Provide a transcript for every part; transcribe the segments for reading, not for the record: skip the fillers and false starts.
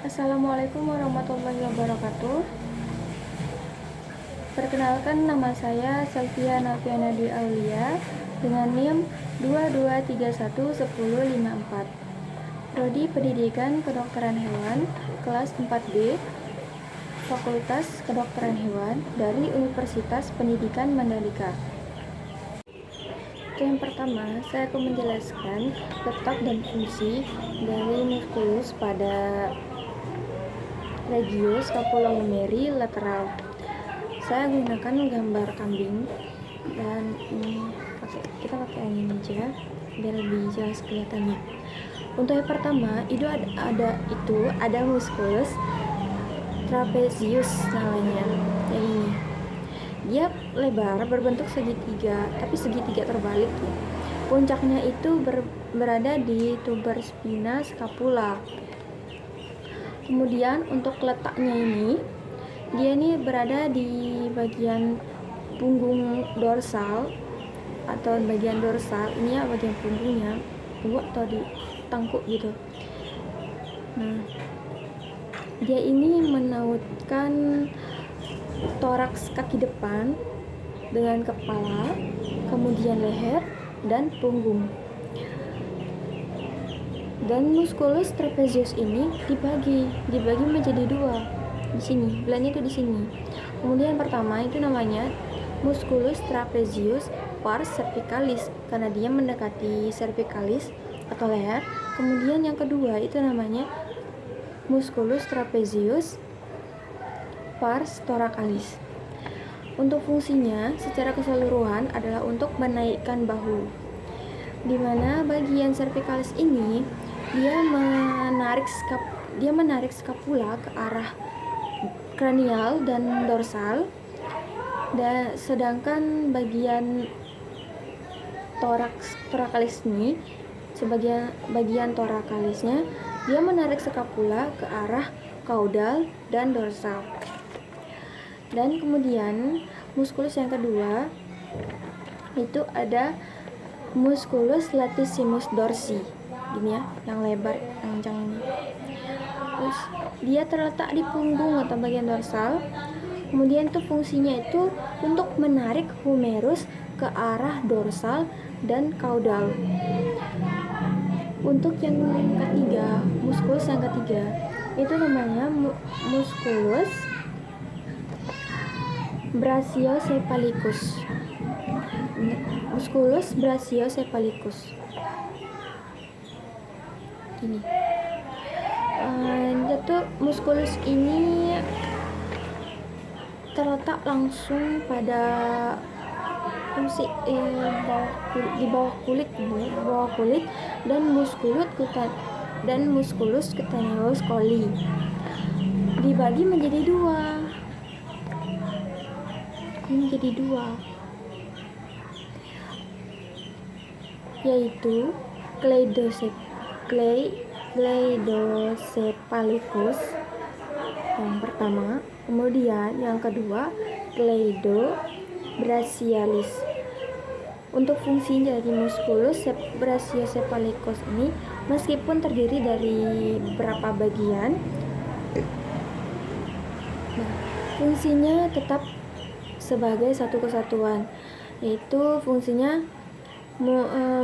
Assalamualaikum warahmatullahi wabarakatuh. Perkenalkan, nama saya Selvia Nafiana Dwi Aulia dengan NIM 22311054. Prodi Pendidikan Kedokteran Hewan kelas 4B, Fakultas Kedokteran Hewan dari Universitas Pendidikan Mandalika. Yang pertama, saya akan menjelaskan letak dan fungsi dari muskulus pada regio scapulomeri lateral. Saya gunakan gambar kambing dan ini kita pakai yang ini aja biar lebih jelas kelihatannya. Untuk yang pertama, itu ada musculus trapezius namanya, yang ini. Dia lebar, berbentuk segitiga, tapi segitiga terbalik ya. Puncaknya itu berada di tuber spina scapula. Kemudian untuk letaknya ini, dia ini berada di bagian punggung dorsal atau bagian dorsal. Ini ya bagian punggungnya, punggung atau di tangkuk gitu. Nah, dia ini menautkan toraks kaki depan dengan kepala, kemudian leher dan punggung. Dan musculus trapezius ini dibagi menjadi dua. Di sini, belannya itu di sini. Kemudian pertama itu namanya musculus trapezius pars cervicalis karena dia mendekati cervicalis atau leher. Kemudian yang kedua itu namanya musculus trapezius pars thoracalis. Untuk fungsinya secara keseluruhan adalah untuk menaikkan bahu, di mana bagian cervicalis ini dia menarik skapula ke arah kranial dan dorsal, dan sedangkan bagian thoracalis ini bagian thoracalis-nya dia menarik skapula ke arah caudal dan dorsal. Dan kemudian musculus yang kedua itu ada musculus latissimus dorsi, gini ya, yang lebar, yang kencang ini. Terus dia terletak di punggung atau bagian dorsal. Kemudian itu fungsinya itu untuk menarik humerus ke arah dorsal dan caudal. Untuk yang ketiga, musculus yang ketiga itu namanya musculus brachiocephalicus. Musculus brachiocephalicus. Ini. Musculus ini terletak langsung pada di bawah kulit dan musculus cutaneus coli. Dibagi menjadi dua. Yaitu cleidocephalicus yang pertama, kemudian yang kedua cleidobrachialis. Untuk fungsi dari musculus brachiocephalicus ini, meskipun terdiri dari beberapa bagian, fungsinya tetap sebagai satu kesatuan, yaitu fungsinya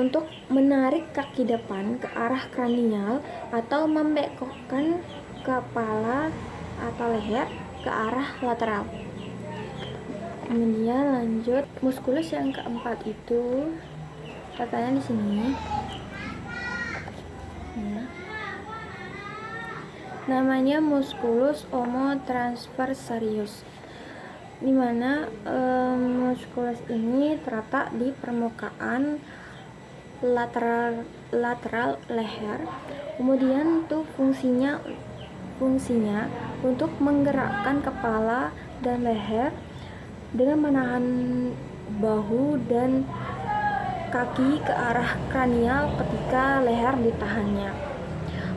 untuk menarik kaki depan ke arah kranial atau membengkokkan kepala atau leher ke arah lateral. Kemudian lanjut musculus yang keempat itu katanya di sini ya, namanya musculus omotransversarius, dimana musculus ini terletak di permukaan lateral leher. Kemudian tuh fungsinya untuk menggerakkan kepala dan leher dengan menahan bahu dan kaki ke arah kranial ketika leher ditahannya.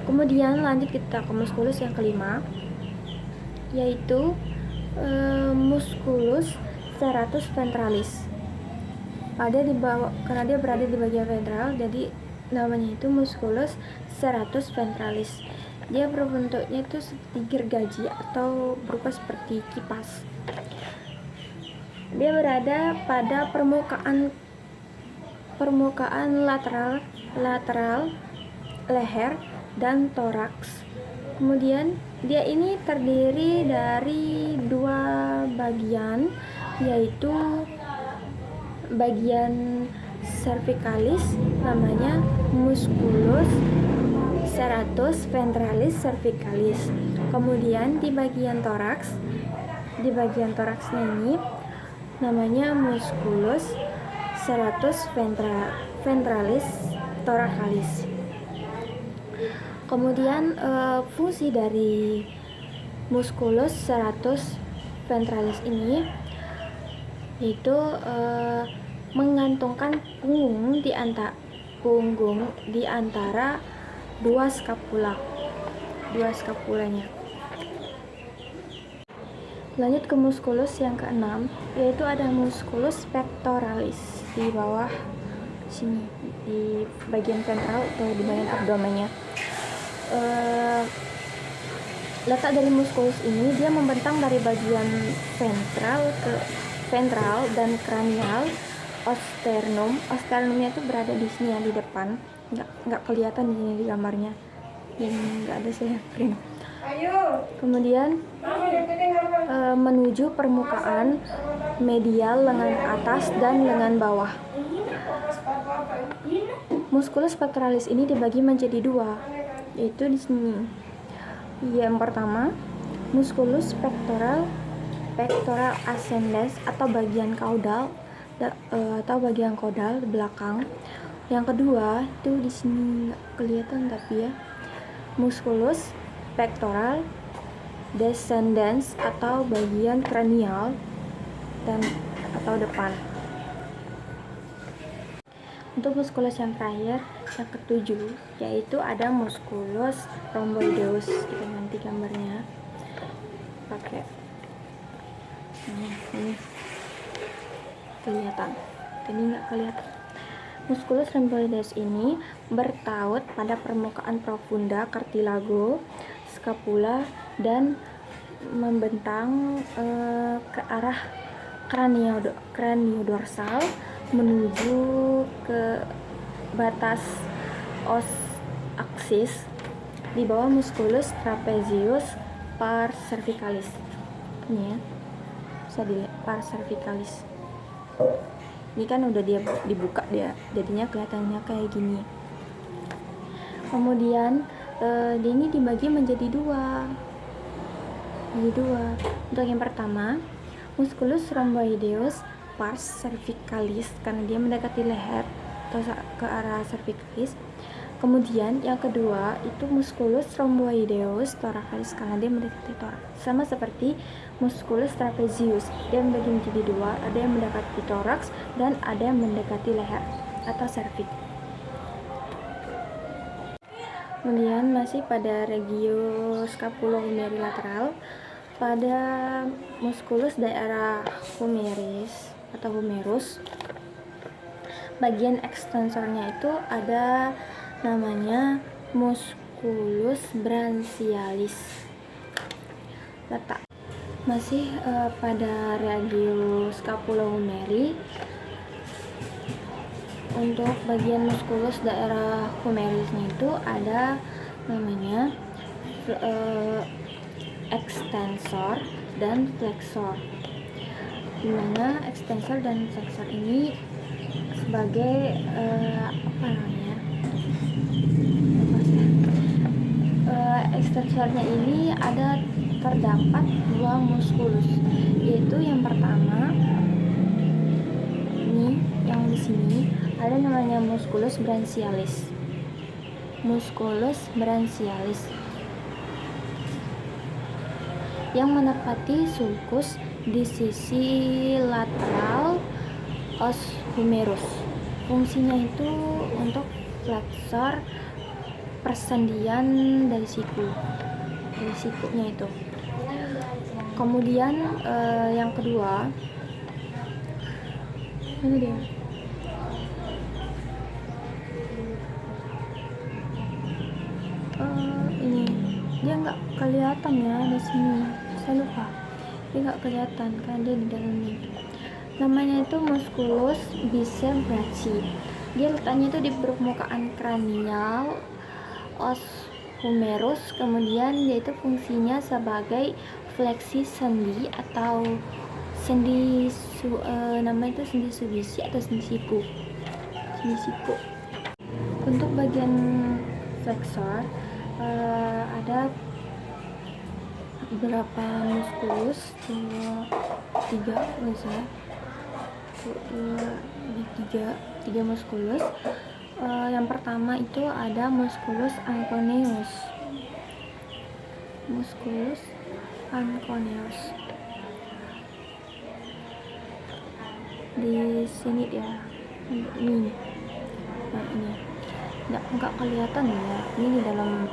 Kemudian lanjut kita ke musculus yang kelima, yaitu musculus serratus ventralis. Ada di bawah, karena dia berada di bagian ventral, jadi namanya itu musculus serratus ventralis. Dia berbentuknya itu seperti gergaji atau berupa seperti kipas. Dia berada pada permukaan lateral leher dan toraks. Kemudian dia ini terdiri dari dua bagian, yaitu bagian cervicalis namanya musculus serratus ventralis cervicalis. Kemudian di bagian toraksnya ini namanya musculus serratus ventralis thoracalis. Kemudian fungsi dari musculus serratus ventralis ini yaitu menggantungkan punggung di antara dua skapulanya. Lanjut ke musculus yang keenam, yaitu ada musculus pectoralis di bawah sini, di bagian ventral atau di bagian abdomennya. Letak dari musculus ini, dia membentang dari bagian ventral dan kranial. Osternumnya itu berada di sini ya, di depan. Nggak kelihatan di sini di gambarnya. Ini nggak ada saya print. Kemudian menuju permukaan medial lengan atas dan lengan bawah. Musculus pectoralis ini dibagi menjadi dua, yaitu di sini. Yang pertama, musculus pectoral ascendens atau bagian caudal di belakang. Yang kedua itu di sini nggak kelihatan tapi ya, musculus pectoral descendens atau bagian kranial dan atau depan. Untuk musculus yang terakhir, yang ketujuh, yaitu ada musculus rhomboideus. Kita ganti gambarnya pakai ini kelihatan, ini nggak kelihatan. Musculus rhomboideus ini bertaut pada permukaan profunda cartilago scapula dan membentang ke arah craniodorsal menuju ke batas os aksis di bawah musculus trapezius pars cervicalis. Ini ya, bisa dilihat pars cervicalis. Ini kan udah dia dibuka, dia jadinya kelihatannya kayak gini. Kemudian dia ini dibagi menjadi dua. Untuk yang pertama, musculus rhomboideus pars cervicalis karena dia mendekati leher atau ke arah cervicalis. Kemudian yang kedua itu musculus rhomboideus thoracalis karena dia mendekati thorax. Sama seperti musculus trapezius, dia membagi menjadi dua, ada yang mendekati thorax dan ada yang mendekati leher atau cervix. Kemudian masih pada regio scapulohumeral lateral, pada musculus daerah humerus atau humerus, bagian ekstensornya itu ada namanya musculus branchialis. Letak masih pada regio scapulohumeral. Untuk bagian musculus daerah humerusnya itu ada namanya ekstensor dan flexor, dimana ekstensor dan flexor ini sebagai ekstensornya ini ada terdapat dua musculus, yaitu yang pertama ini yang di sini ada namanya musculus branchialis yang menepati sulcus di sisi lateral os humerus. Fungsinya itu untuk flexor persendian dari sikunya itu. Kemudian yang kedua, ini dia. Ini dia nggak kelihatan ya di sini, saya lupa, dia nggak kelihatan kan dia di dalamnya. Namanya itu musculus bicep brachii. Dia letaknya itu di permukaan kranial os humerus. Kemudian dia itu fungsinya sebagai fleksi sendi atau sendi namanya itu sendi subisi atau sendi siku. Untuk bagian flexor ada beberapa muskulus, tiga misalnya, tiga muskulus. Yang pertama itu ada musculus anconeus di sini ya, ini. Nah, ini nggak kelihatan ya, ini di dalam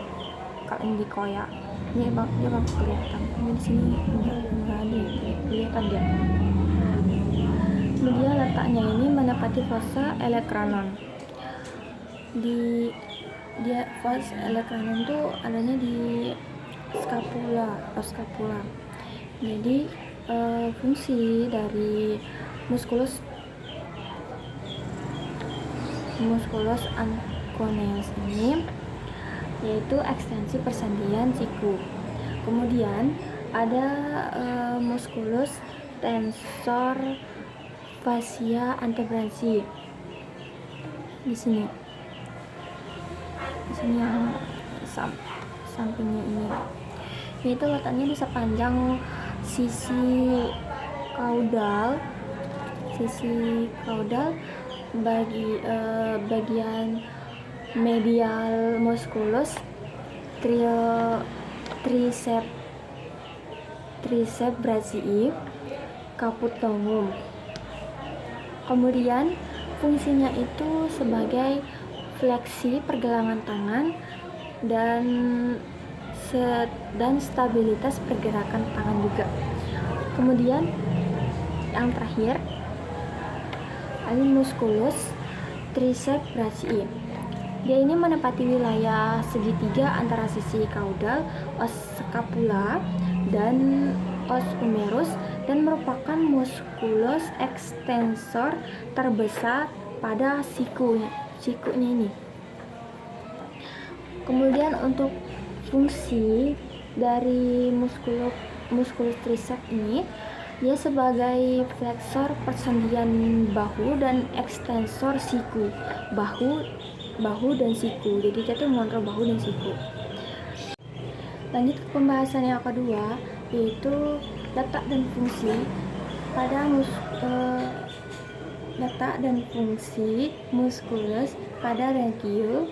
kalian di koyak ini dia bakal kelihatan. Ini di sini nggak ada kelihatan dia. Kemudian letaknya ini menepati fossa olecranon. Dia fossa olecranon itu adanya di scapula. Jadi fungsi dari musculus anconeus ini yaitu ekstensi persendian siku. Kemudian ada musculus tensor fascia antebrachiii di sini yang sampingnya ini, yaitu letaknya di sepanjang sisi kaudal bagian medial musculus tricep brachii caput longum. Kemudian fungsinya itu sebagai fleksi pergelangan tangan dan stabilitas pergerakan tangan juga. Kemudian yang terakhir ada musculus tricep brachii. Dia ini menepati wilayah segitiga antara sisi kaudal, os scapula, dan os humerus, dan merupakan musculus extensor terbesar pada sikunya ini. Kemudian untuk fungsi dari musculus tricep ini, dia sebagai fleksor persendian bahu dan ekstensor siku bahu dan siku. Jadi kita tuh mengontrol bahu dan siku. Lanjut ke pembahasan yang kedua, yaitu letak dan fungsi musculus pada regio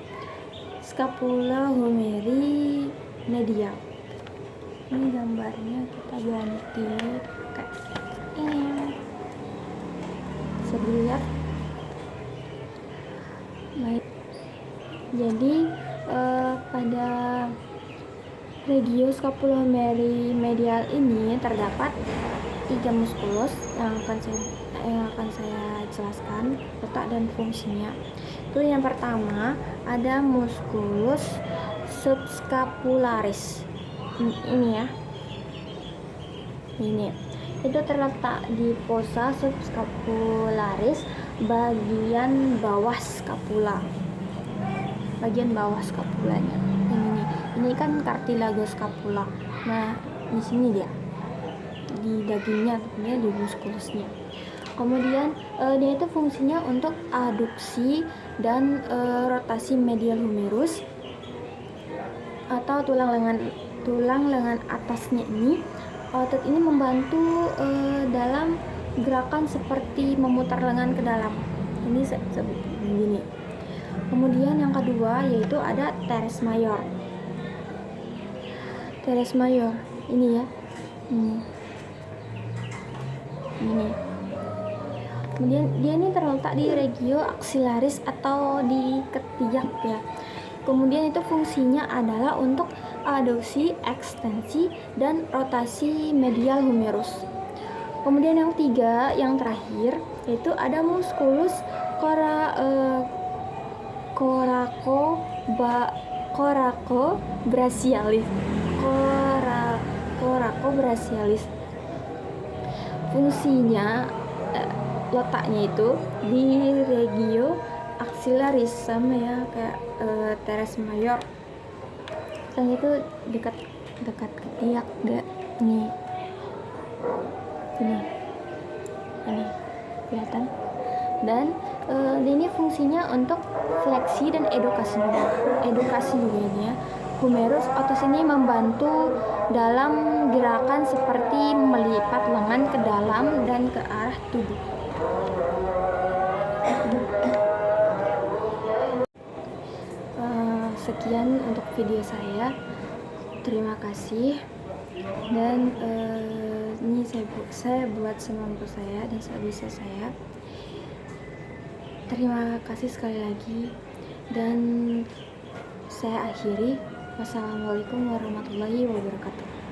scapulohumeri medial. Ini gambarnya kita ganti kayak ini, bisa dilihat. Baik, jadi pada regio scapulohumeri medial ini terdapat 3 musculus yang akan saya jelaskan letak dan fungsinya. Itu yang pertama ada musculus subscapularis. Ini ya, ini itu terletak di fossa subscapularis bagian bawah skapulanya. Ini kan cartilago scapula. Nah, di sini dia di dagingnya, tentunya di muskulusnya. Kemudian dia itu fungsinya untuk aduksi dan rotasi medial humerus atau tulang lengan atasnya ini. Otot ini membantu dalam gerakan seperti memutar lengan ke dalam. Ini begini. Kemudian yang kedua yaitu ada teres mayor. Ini ya. Ini. Kemudian dia ini terletak di regio axillaris atau di ketiak ya. Kemudian itu fungsinya adalah untuk aduksi, ekstensi, dan rotasi medial humerus. Kemudian yang tiga, yang terakhir, yaitu ada musculus coracobrachialis. coracobrachialis. Fungsinya letaknya itu di regio axillaris, sama ya kayak teres mayor. Dan itu dekat ketiak gak nih, ini kelihatan. Dan ini fungsinya untuk fleksi dan edukasi juga ini ya. Humerus otus ini membantu dalam gerakan seperti melipat lengan ke dalam dan ke arah tubuh. Sekian untuk video saya. Terima kasih. Dan ini saya buat semampu saya dan sebisa saya. Terima kasih sekali lagi, dan saya akhiri. Wassalamualaikum warahmatullahi wabarakatuh.